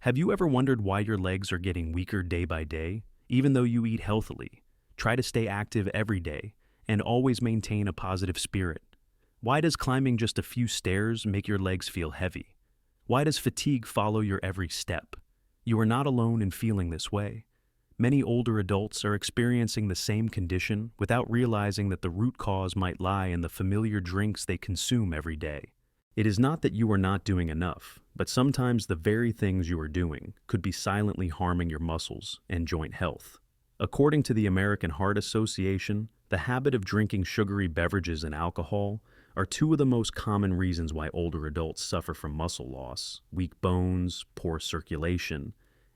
Have you ever wondered why your legs are getting weaker day by day, even though you eat healthily? Try to stay active every day and always maintain a positive spirit. Why does climbing just a few stairs make your legs feel heavy? Why does fatigue follow your every step? You are not alone in feeling this way. Many older adults are experiencing the same condition without realizing that the root cause might lie in the familiar drinks they consume every day. It is not that you are not doing enough, but sometimes the very things you are doing could be silently harming your muscles and joint health. According to the American Heart Association, the habit of drinking sugary beverages and alcohol are two of the most common reasons why older adults suffer from muscle loss, weak bones, poor circulation,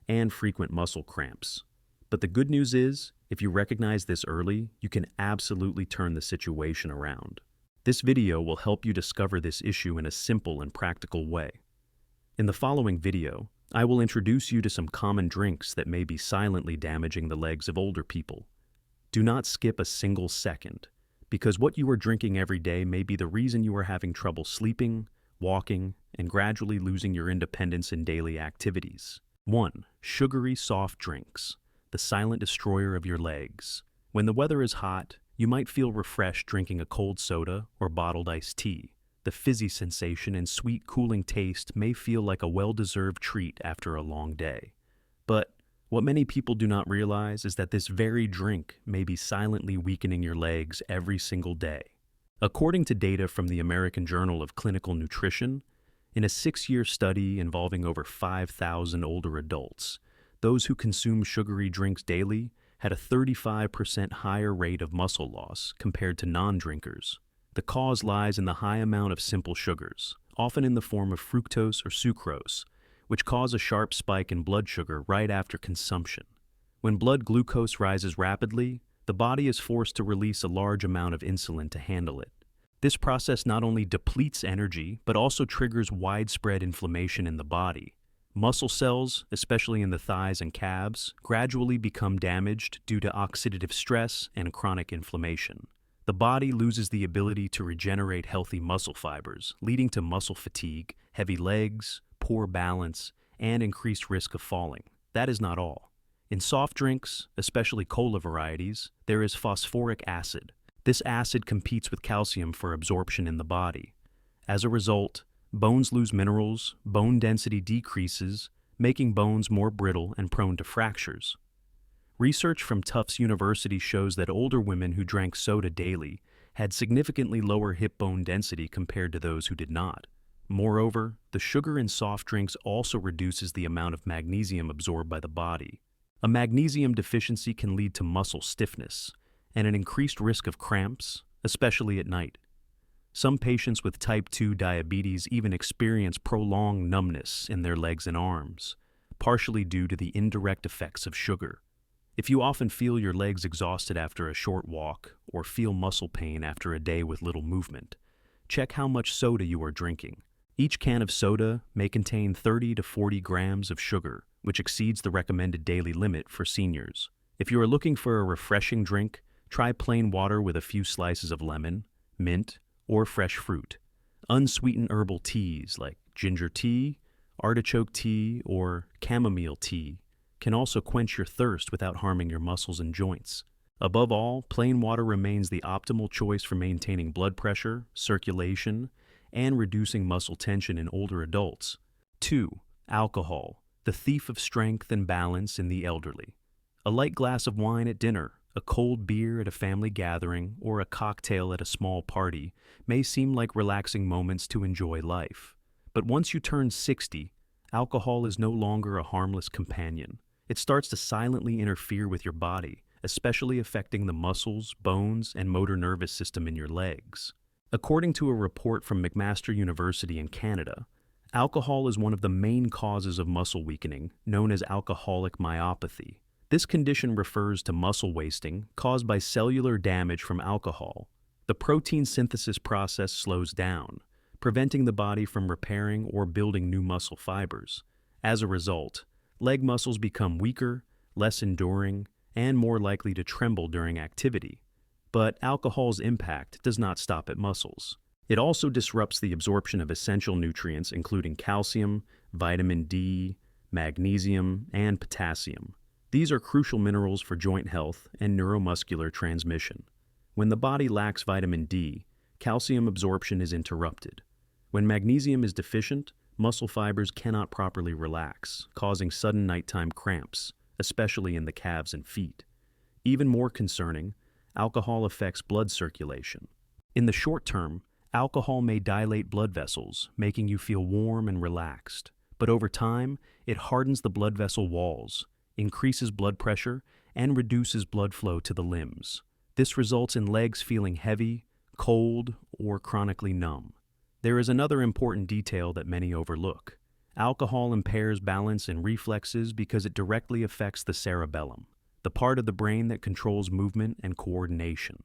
and frequent muscle cramps. But the good news is, if you recognize this early, you can absolutely turn the situation around. This video will help you discover this issue in a simple and practical way. In the following video, I will introduce you to some common drinks that may be silently damaging the legs of older people. Do not skip a single second, because what you are drinking every day may be the reason you are having trouble sleeping, walking, and gradually losing your independence in daily activities. 1. Sugary soft drinks, the silent destroyer of your legs. When the weather is hot, you might feel refreshed drinking a cold soda or bottled iced tea. The fizzy sensation and sweet, cooling taste may feel like a well-deserved treat after a long day. But what many people do not realize is that this very drink may be silently weakening your legs every single day. According to data from the American Journal of Clinical Nutrition, in a 6-year study involving over 5,000 older adults, those who consume sugary drinks daily had a 35% higher rate of muscle loss compared to non-drinkers. The cause lies in the high amount of simple sugars, often in the form of fructose or sucrose, which cause a sharp spike in blood sugar right after consumption. When blood glucose rises rapidly, the body is forced to release a large amount of insulin to handle it. This process not only depletes energy, but also triggers widespread inflammation in the body. Muscle cells, especially in the thighs and calves, gradually become damaged due to oxidative stress and chronic inflammation. The body loses the ability to regenerate healthy muscle fibers, leading to muscle fatigue, heavy legs, poor balance, and increased risk of falling. That is not all. In soft drinks, especially cola varieties, there is phosphoric acid. This acid competes with calcium for absorption in the body. As a result, bones lose minerals, bone density decreases, making bones more brittle and prone to fractures. Research from Tufts University shows that older women who drank soda daily had significantly lower hip bone density compared to those who did not. Moreover, the sugar in soft drinks also reduces the amount of magnesium absorbed by the body. A magnesium deficiency can lead to muscle stiffness and an increased risk of cramps, especially at night. Some patients with type 2 diabetes even experience prolonged numbness in their legs and arms, partially due to the indirect effects of sugar. If you often feel your legs exhausted after a short walk or feel muscle pain after a day with little movement, check how much soda you are drinking. Each can of soda may contain 30 to 40 grams of sugar, which exceeds the recommended daily limit for seniors. If you are looking for a refreshing drink, try plain water with a few slices of lemon, mint, or fresh fruit. Unsweetened herbal teas like ginger tea, artichoke tea, or chamomile tea can also quench your thirst without harming your muscles and joints. Above all, plain water remains the optimal choice for maintaining blood pressure, circulation, and reducing muscle tension in older adults. 2. Alcohol, the thief of strength and balance in the elderly. A light glass of wine at dinner, a cold beer at a family gathering, or a cocktail at a small party may seem like relaxing moments to enjoy life. But once you turn 60, alcohol is no longer a harmless companion. It starts to silently interfere with your body, especially affecting the muscles, bones, and motor nervous system in your legs. According to a report from McMaster University in Canada, alcohol is one of the main causes of muscle weakening, known as alcoholic myopathy. This condition refers to muscle wasting caused by cellular damage from alcohol. The protein synthesis process slows down, preventing the body from repairing or building new muscle fibers. As a result, leg muscles become weaker, less enduring, and more likely to tremble during activity. But alcohol's impact does not stop at muscles. It also disrupts the absorption of essential nutrients including calcium, vitamin D, magnesium, and potassium. These are crucial minerals for joint health and neuromuscular transmission. When the body lacks vitamin D, calcium absorption is interrupted. When magnesium is deficient, muscle fibers cannot properly relax, causing sudden nighttime cramps, especially in the calves and feet. Even more concerning, alcohol affects blood circulation. In the short term, alcohol may dilate blood vessels, making you feel warm and relaxed. But over time, it hardens the blood vessel walls, increases blood pressure, and reduces blood flow to the limbs. This results in legs feeling heavy, cold, or chronically numb. There is another important detail that many overlook. Alcohol impairs balance and reflexes because it directly affects the cerebellum, the part of the brain that controls movement and coordination.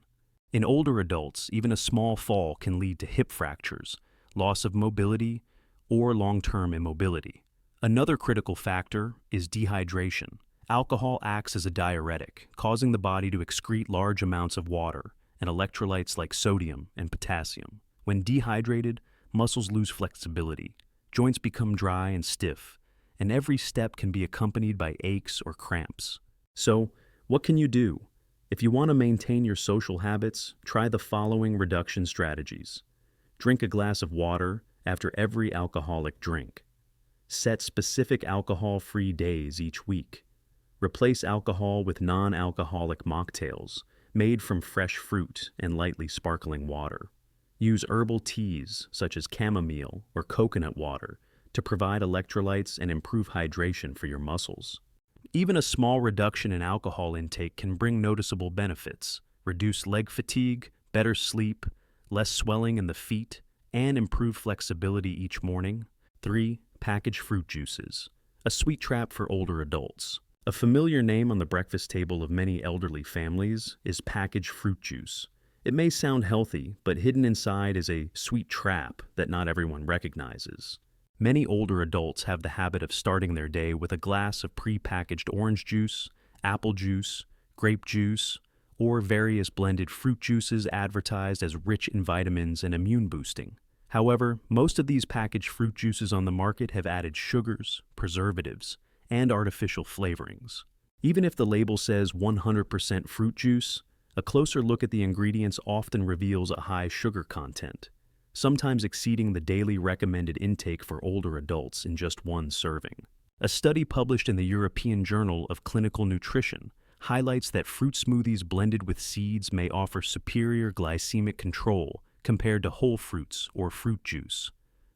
In older adults, even a small fall can lead to hip fractures, loss of mobility, or long-term immobility. Another critical factor is dehydration. Alcohol acts as a diuretic, causing the body to excrete large amounts of water and electrolytes like sodium and potassium. When dehydrated, muscles lose flexibility, joints become dry and stiff, and every step can be accompanied by aches or cramps. So, what can you do? If you want to maintain your social habits, try the following reduction strategies. Drink a glass of water after every alcoholic drink. Set specific alcohol-free days each week. Replace alcohol with non-alcoholic mocktails made from fresh fruit and lightly sparkling water. Use herbal teas such as chamomile or coconut water to provide electrolytes and improve hydration for your muscles. Even a small reduction in alcohol intake can bring noticeable benefits: reduce leg fatigue, better sleep, less swelling in the feet, and improved flexibility each morning. 3. Packaged fruit juices, a sweet trap for older adults. A familiar name on the breakfast table of many elderly families is packaged fruit juice. It may sound healthy, but hidden inside is a sweet trap that not everyone recognizes. Many older adults have the habit of starting their day with a glass of pre-packaged orange juice, apple juice, grape juice, or various blended fruit juices advertised as rich in vitamins and immune boosting. However, most of these packaged fruit juices on the market have added sugars, preservatives, and artificial flavorings. Even if the label says 100% fruit juice, a closer look at the ingredients often reveals a high sugar content, sometimes exceeding the daily recommended intake for older adults in just one serving. A study published in the European Journal of Clinical Nutrition highlights that fruit smoothies blended with seeds may offer superior glycemic control compared to whole fruits or fruit juice.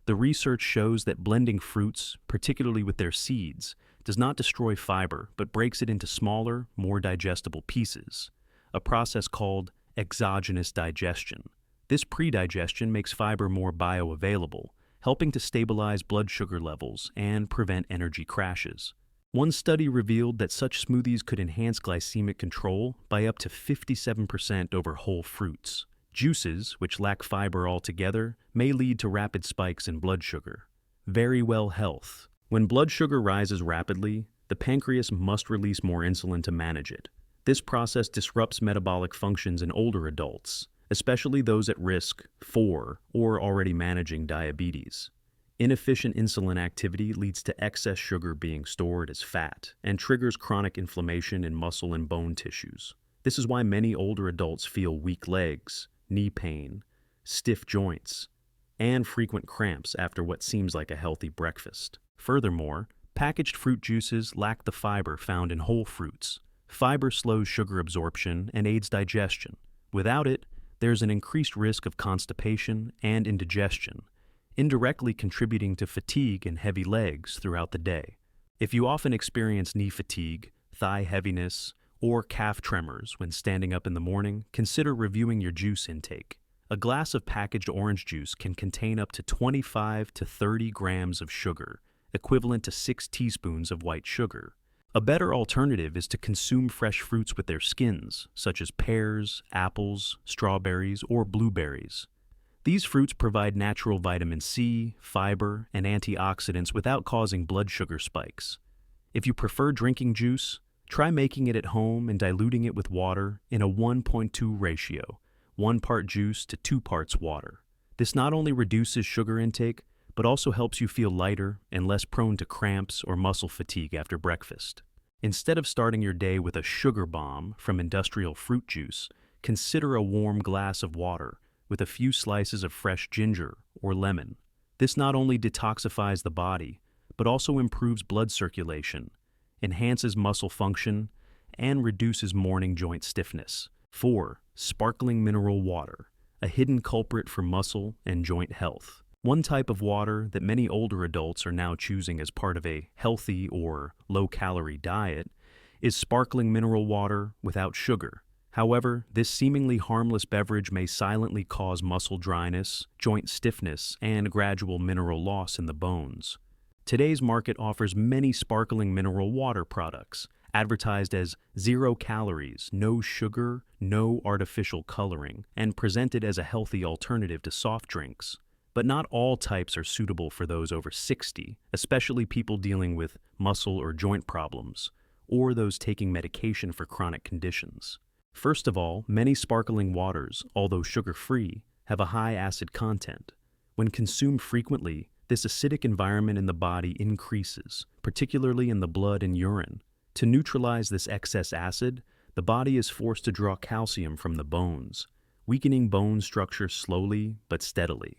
The research shows that blending fruits, particularly with their seeds, does not destroy fiber but breaks it into smaller, more digestible pieces, a process called exogenous digestion. This pre-digestion makes fiber more bioavailable, helping to stabilize blood sugar levels and prevent energy crashes. One study revealed that such smoothies could enhance glycemic control by up to 57% over whole fruits. Juices, which lack fiber altogether, may lead to rapid spikes in blood sugar. Very well health. When blood sugar rises rapidly, the pancreas must release more insulin to manage it. This process disrupts metabolic functions in older adults, especially those at risk for or already managing diabetes. Inefficient insulin activity leads to excess sugar being stored as fat and triggers chronic inflammation in muscle and bone tissues. This is why many older adults feel weak legs, knee pain, stiff joints, and frequent cramps after what seems like a healthy breakfast. Furthermore, packaged fruit juices lack the fiber found in whole fruits. Fiber slows sugar absorption and aids digestion. Without it, there's an increased risk of constipation and indigestion, indirectly contributing to fatigue and heavy legs throughout the day. If you often experience knee fatigue, thigh heaviness, or calf tremors when standing up in the morning, consider reviewing your juice intake. A glass of packaged orange juice can contain up to 25 to 30 grams of sugar, equivalent to 6 teaspoons of white sugar. A better alternative is to consume fresh fruits with their skins, such as pears, apples, strawberries, or blueberries. These fruits provide natural vitamin C, fiber, and antioxidants without causing blood sugar spikes. If you prefer drinking juice, try making it at home and diluting it with water in a 1:2 ratio, 1 part juice to 2 parts water. This not only reduces sugar intake, but also helps you feel lighter and less prone to cramps or muscle fatigue after breakfast. Instead of starting your day with a sugar bomb from industrial fruit juice, consider a warm glass of water with a few slices of fresh ginger or lemon. This not only detoxifies the body, but also improves blood circulation, enhances muscle function, and reduces morning joint stiffness. 4. Sparkling mineral water, a hidden culprit for muscle and joint health. One type of water that many older adults are now choosing as part of a healthy or low-calorie diet is sparkling mineral water without sugar. However, this seemingly harmless beverage may silently cause muscle dryness, joint stiffness, and gradual mineral loss in the bones. Today's market offers many sparkling mineral water products, advertised as 0 calories, no sugar, no artificial coloring, and presented as a healthy alternative to soft drinks. But not all types are suitable for those over 60, especially people dealing with muscle or joint problems, or those taking medication for chronic conditions. First of all, many sparkling waters, although sugar-free, have a high acid content. When consumed frequently, this acidic environment in the body increases, particularly in the blood and urine. To neutralize this excess acid, the body is forced to draw calcium from the bones, weakening bone structure slowly but steadily.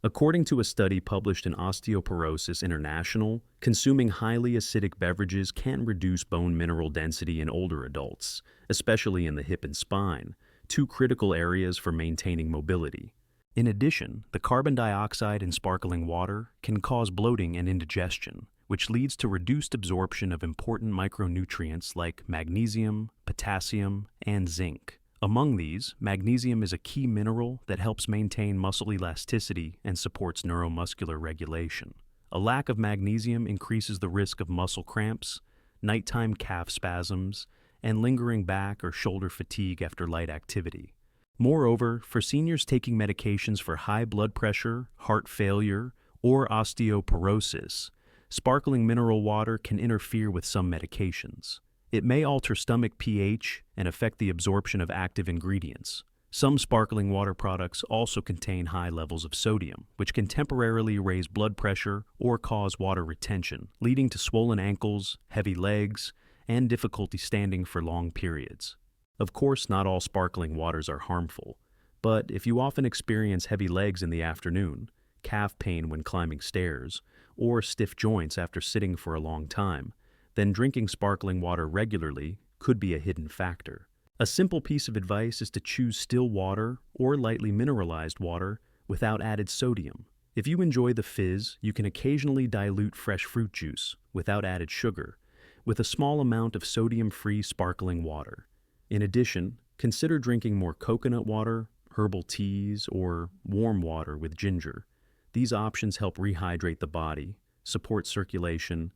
According to a study published in Osteoporosis International, consuming highly acidic beverages can reduce bone mineral density in older adults, especially in the hip and spine, two critical areas for maintaining mobility. In addition, the carbon dioxide in sparkling water can cause bloating and indigestion, which leads to reduced absorption of important micronutrients like magnesium, potassium, and zinc. Among these, magnesium is a key mineral that helps maintain muscle elasticity and supports neuromuscular regulation. A lack of magnesium increases the risk of muscle cramps, nighttime calf spasms, and lingering back or shoulder fatigue after light activity. Moreover, for seniors taking medications for high blood pressure, heart failure, or osteoporosis, sparkling mineral water can interfere with some medications. It may alter stomach pH and affect the absorption of active ingredients. Some sparkling water products also contain high levels of sodium, which can temporarily raise blood pressure or cause water retention, leading to swollen ankles, heavy legs, and difficulty standing for long periods. Of course, not all sparkling waters are harmful, but if you often experience heavy legs in the afternoon, calf pain when climbing stairs, or stiff joints after sitting for a long time, then drinking sparkling water regularly could be a hidden factor. A simple piece of advice is to choose still water or lightly mineralized water without added sodium. If you enjoy the fizz, you can occasionally dilute fresh fruit juice without added sugar with a small amount of sodium-free sparkling water. In addition, consider drinking more coconut water, herbal teas, or warm water with ginger. These options help rehydrate the body, support circulation,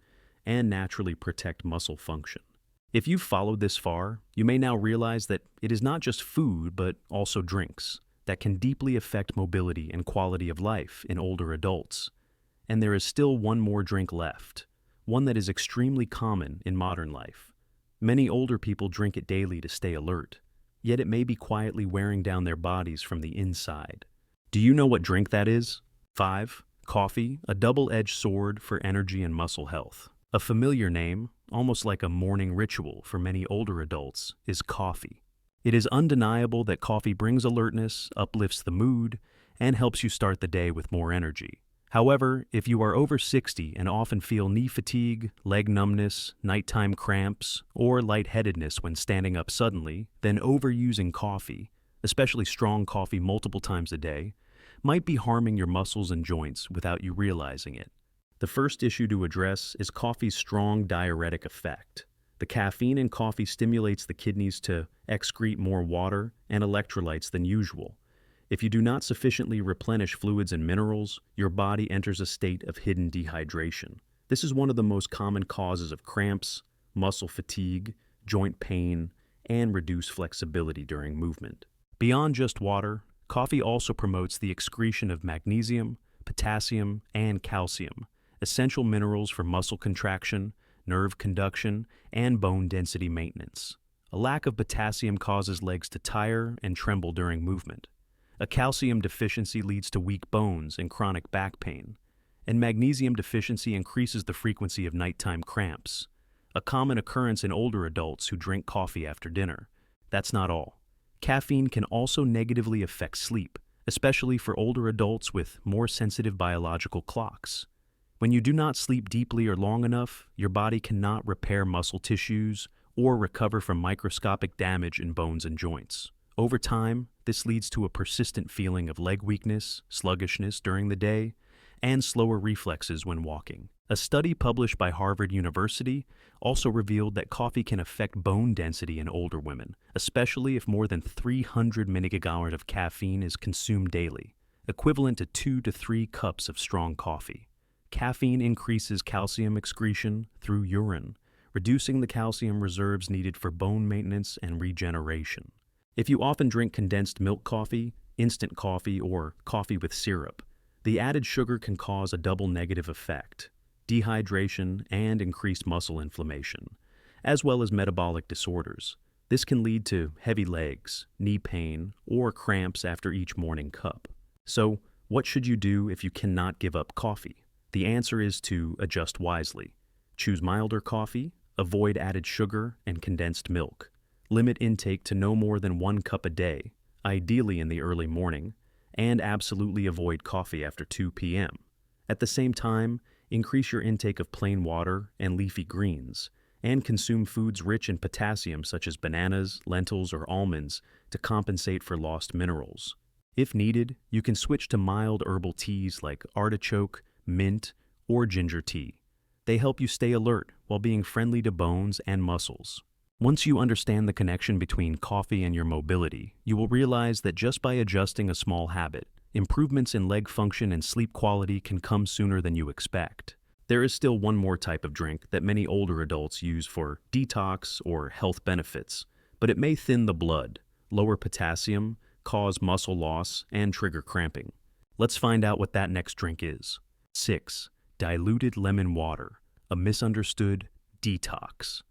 and naturally protect muscle function. If you've followed this far, you may now realize that it is not just food, but also drinks that can deeply affect mobility and quality of life in older adults. And there is still one more drink left, one that is extremely common in modern life. Many older people drink it daily to stay alert, yet it may be quietly wearing down their bodies from the inside. Do you know what drink that is? 5. Coffee, a double-edged sword for energy and muscle health. A familiar name, almost like a morning ritual for many older adults, is coffee. It is undeniable that coffee brings alertness, uplifts the mood, and helps you start the day with more energy. However, if you are over 60 and often feel knee fatigue, leg numbness, nighttime cramps, or lightheadedness when standing up suddenly, then overusing coffee, especially strong coffee multiple times a day, might be harming your muscles and joints without you realizing it. The first issue to address is coffee's strong diuretic effect. The caffeine in coffee stimulates the kidneys to excrete more water and electrolytes than usual. If you do not sufficiently replenish fluids and minerals, your body enters a state of hidden dehydration. This is one of the most common causes of cramps, muscle fatigue, joint pain, and reduced flexibility during movement. Beyond just water, coffee also promotes the excretion of magnesium, potassium, and calcium, essential minerals for muscle contraction, nerve conduction, and bone density maintenance. A lack of potassium causes legs to tire and tremble during movement. A calcium deficiency leads to weak bones and chronic back pain. and magnesium deficiency increases the frequency of nighttime cramps, a common occurrence in older adults who drink coffee after dinner. That's not all. Caffeine can also negatively affect sleep, especially for older adults with more sensitive biological clocks. When you do not sleep deeply or long enough, your body cannot repair muscle tissues or recover from microscopic damage in bones and joints. Over time, this leads to a persistent feeling of leg weakness, sluggishness during the day, and slower reflexes when walking. A study published by Harvard University also revealed that coffee can affect bone density in older women, especially if more than 300 milligrams of caffeine is consumed daily, equivalent to 2 to 3 cups of strong coffee. Caffeine increases calcium excretion through urine, reducing the calcium reserves needed for bone maintenance and regeneration. If you often drink condensed milk coffee, instant coffee, or coffee with syrup, the added sugar can cause a double negative effect: dehydration and increased muscle inflammation, as well as metabolic disorders. This can lead to heavy legs, knee pain, or cramps after each morning cup. So, what should you do if you cannot give up coffee? The answer is to adjust wisely. Choose milder coffee, avoid added sugar and condensed milk. Limit intake to no more than 1 cup a day, ideally in the early morning, and absolutely avoid coffee after 2 p.m. At the same time, increase your intake of plain water and leafy greens, and consume foods rich in potassium such as bananas, lentils, or almonds to compensate for lost minerals. If needed, you can switch to mild herbal teas like artichoke, mint, or ginger tea. They help you stay alert while being friendly to bones and muscles. Once you understand the connection between coffee and your mobility, you will realize that just by adjusting a small habit, improvements in leg function and sleep quality can come sooner than you expect. There is still one more type of drink that many older adults use for detox or health benefits, but it may thin the blood, lower potassium, cause muscle loss, and trigger cramping. Let's find out what that next drink is. 6. Diluted lemon water, a misunderstood detox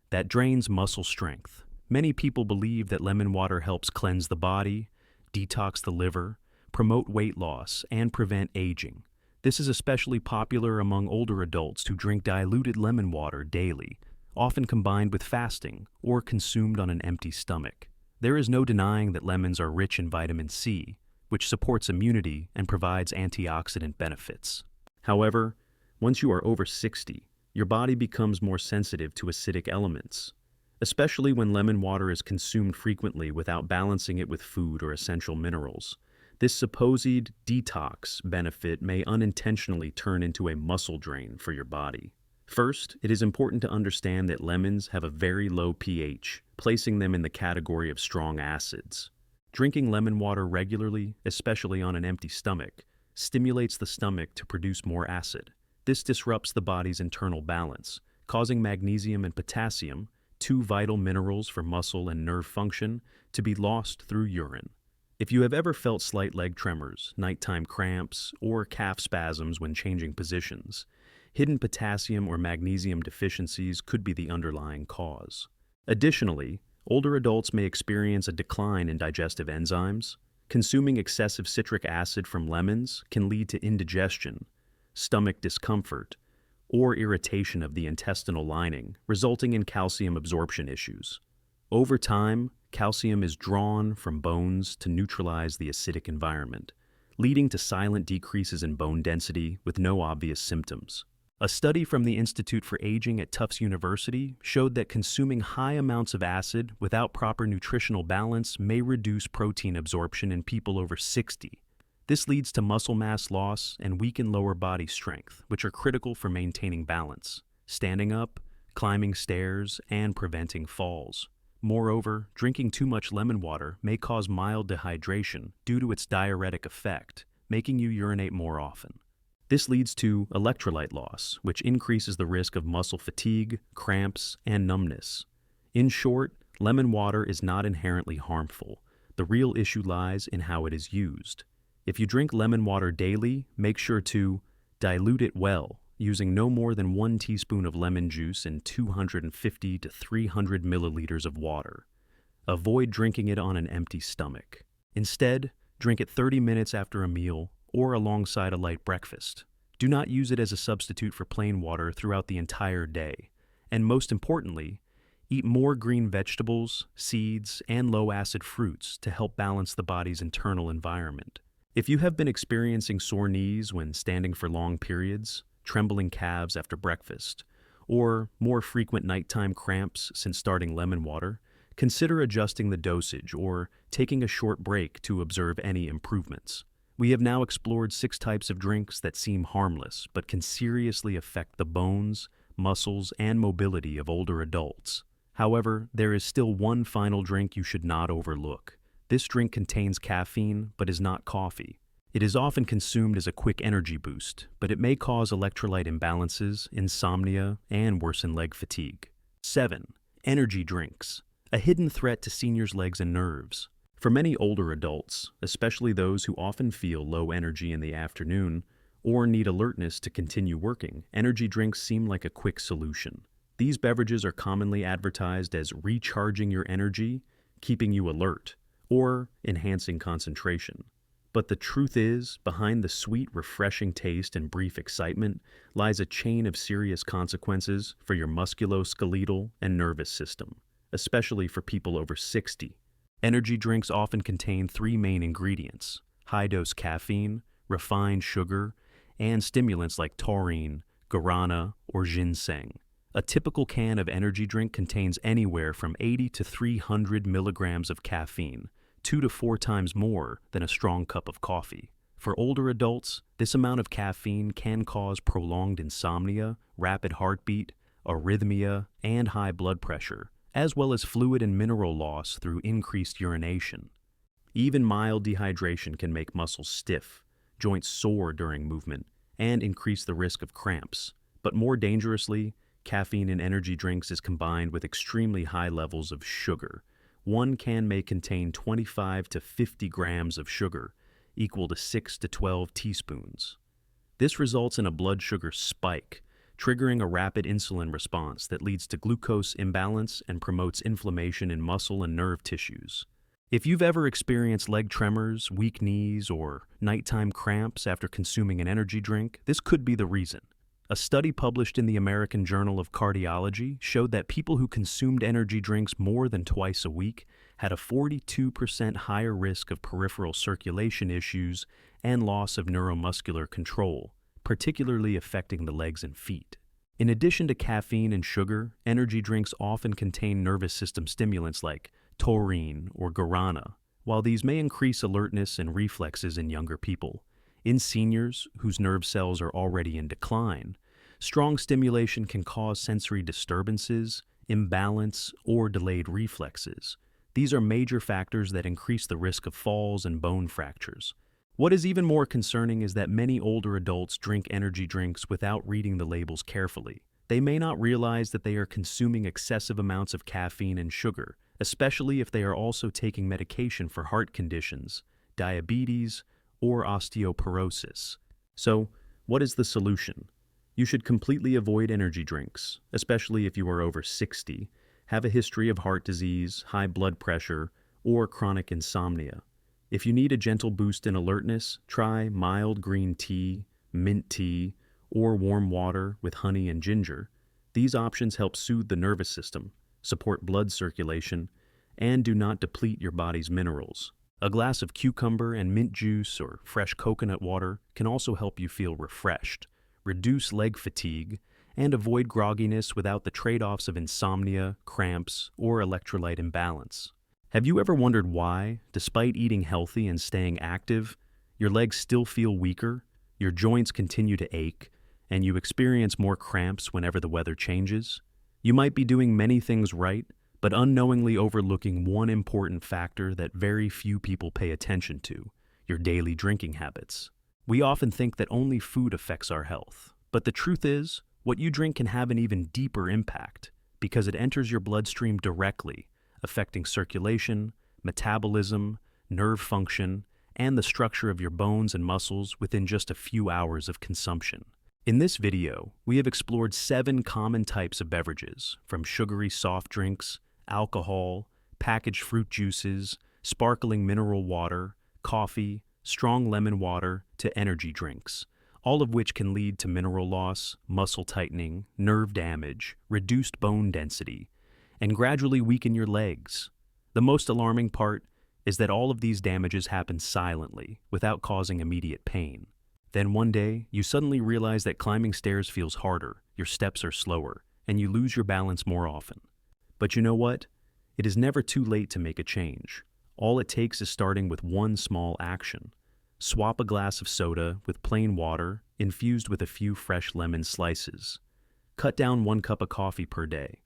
that drains muscle strength. Many people believe that lemon water helps cleanse the body, detox the liver, promote weight loss, and prevent aging. This is especially popular among older adults who drink diluted lemon water daily, often combined with fasting or consumed on an empty stomach. There is no denying that lemons are rich in vitamin C, which supports immunity and provides antioxidant benefits. However, once you are over 60, your body becomes more sensitive to acidic elements, especially when lemon water is consumed frequently without balancing it with food or essential minerals. This supposed detox benefit may unintentionally turn into a muscle drain for your body. First, it is important to understand that lemons have a very low pH, placing them in the category of strong acids. Drinking lemon water regularly, especially on an empty stomach, stimulates the stomach to produce more acid. This disrupts the body's internal balance, causing magnesium and potassium, 2 vital minerals for muscle and nerve function, to be lost through urine. If you have ever felt slight leg tremors, nighttime cramps, or calf spasms when changing positions, hidden potassium or magnesium deficiencies could be the underlying cause. Additionally, older adults may experience a decline in digestive enzymes. Consuming excessive citric acid from lemons can lead to indigestion, stomach discomfort, or irritation of the intestinal lining, resulting in calcium absorption issues. Over time, calcium is drawn from bones to neutralize the acidic environment, leading to silent decreases in bone density with no obvious symptoms. A study from the Institute for Aging at Tufts University showed that consuming high amounts of acid without proper nutritional balance may reduce protein absorption in people over 60. This leads to muscle mass loss and weakened lower body strength, which are critical for maintaining balance, standing up, climbing stairs, and preventing falls. Moreover, drinking too much lemon water may cause mild dehydration due to its diuretic effect, making you urinate more often. This leads to electrolyte loss, which increases the risk of muscle fatigue, cramps, and numbness. In short, lemon water is not inherently harmful. The real issue lies in how it is used. If you drink lemon water daily, make sure to dilute it well, using no more than 1 teaspoon of lemon juice in 250 to 300 milliliters of water. Avoid drinking it on an empty stomach. Instead, drink it 30 minutes after a meal or alongside a light breakfast. Do not use it as a substitute for plain water throughout the entire day. And most importantly, eat more green vegetables, seeds, and low-acid fruits to help balance the body's internal environment. If you have been experiencing sore knees when standing for long periods, trembling calves after breakfast, or more frequent nighttime cramps since starting lemon water, consider adjusting the dosage or taking a short break to observe any improvements. We have now explored 6 types of drinks that seem harmless but can seriously affect the bones, muscles, and mobility of older adults. However, there is still one final drink you should not overlook. This drink contains caffeine but is not coffee. It is often consumed as a quick energy boost, but it may cause electrolyte imbalances, insomnia, and worsen leg fatigue. 7. Energy drinks, a hidden threat to seniors' legs and nerves. For many older adults, especially those who often feel low energy in the afternoon or need alertness to continue working, energy drinks seem like a quick solution. These beverages are commonly advertised as recharging your energy, keeping you alert, or enhancing concentration. But the truth is, behind the sweet, refreshing taste and brief excitement lies a chain of serious consequences for your musculoskeletal and nervous system, especially for people over 60. Energy drinks often contain 3 main ingredients: high-dose caffeine, refined sugar, and stimulants like taurine, guarana, or ginseng. A typical can of energy drink contains anywhere from 80 to 300 milligrams of caffeine, 2 to 4 times more than a strong cup of coffee. For older adults, this amount of caffeine can cause prolonged insomnia, rapid heartbeat, arrhythmia, and high blood pressure, as well as fluid and mineral loss through increased urination. Even mild dehydration can make muscles stiff, joints sore during movement, and increase the risk of cramps. But more dangerously, caffeine in energy drinks is combined with extremely high levels of sugar. One can may contain 25 to 50 grams of sugar, equal to 6 to 12 teaspoons. This results in a blood sugar spike, triggering a rapid insulin response that leads to glucose imbalance and promotes inflammation in muscle and nerve tissues. If you've ever experienced leg tremors, weak knees, or nighttime cramps after consuming an energy drink, this could be the reason. A study published in the American Journal of Cardiology showed that people who consumed energy drinks more than twice a week had a 42% higher risk of peripheral circulation issues and loss of neuromuscular control, particularly affecting the legs and feet. In addition to caffeine and sugar, energy drinks often contain nervous system stimulants like taurine or guarana. While these may increase alertness and reflexes in younger people, in seniors whose nerve cells are already in decline, strong stimulation can cause sensory disturbances, imbalance, or delayed reflexes. These are major factors that increase the risk of falls and bone fractures. What is even more concerning is that many older adults drink energy drinks without reading the labels carefully. They may not realize that they are consuming excessive amounts of caffeine and sugar, especially if they are also taking medication for heart conditions, diabetes, or osteoporosis. So, what is the solution? You should completely avoid energy drinks, especially if you are over 60, have a history of heart disease, high blood pressure, or chronic insomnia. If you need a gentle boost in alertness, try mild green tea, mint tea, or warm water with honey and ginger. These options help soothe the nervous system, support blood circulation, and do not deplete your body's minerals. A glass of cucumber and mint juice or fresh coconut water can also help you feel refreshed, reduce leg fatigue, and avoid grogginess without the trade-offs of insomnia, cramps, or electrolyte imbalance. Have you ever wondered why, despite eating healthy and staying active, your legs still feel weaker, your joints continue to ache, and you experience more cramps whenever the weather changes? You might be doing many things right, but unknowingly overlooking one important factor that very few people pay attention to: your daily drinking habits. We often think that only food affects our health, but the truth is, what you drink can have an even deeper impact because it enters your bloodstream directly, affecting circulation, metabolism, nerve function, and the structure of your bones and muscles within just a few hours of consumption. In this video, we have explored 7 common types of beverages, from sugary soft drinks, alcohol, packaged fruit juices, sparkling mineral water, coffee, strong lemon water, to energy drinks, all of which can lead to mineral loss, muscle tightening, nerve damage, reduced bone density, and gradually weaken your legs. The most alarming part is that all of these damages happen silently, without causing immediate pain. Then one day, you suddenly realize that climbing stairs feels harder, your steps are slower, and you lose your balance more often. But you know what? It is never too late to make a change. All it takes is starting with one small action. Swap a glass of soda with plain water infused with a few fresh lemon slices. Cut down 1 cup of coffee per day.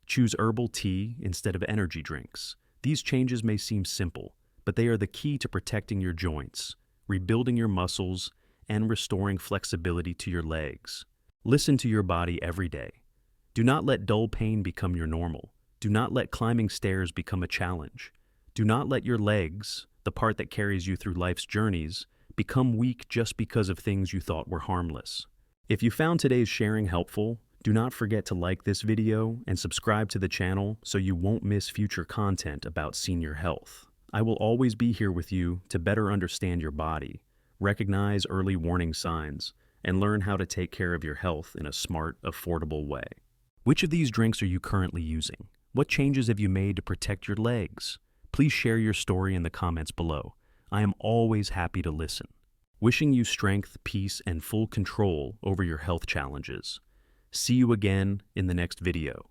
Choose herbal tea instead of energy drinks. These changes may seem simple, but they are the key to protecting your joints, rebuilding your muscles, and restoring flexibility to your legs. Listen to your body every day. Do not let dull pain become your normal. Do not let climbing stairs become a challenge. Do not let your legs, the part that carries you through life's journeys, become weak just because of things you thought were harmless. If you found today's sharing helpful, do not forget to like this video and subscribe to the channel so you won't miss future content about senior health. I will always be here with you to better understand your body, recognize early warning signs, and learn how to take care of your health in a smart, affordable way. Which of these drinks are you currently using? What changes have you made to protect your legs? Please share your story in the comments below. I am always happy to listen. Wishing you strength, peace, and full control over your health challenges. See you again in the next video.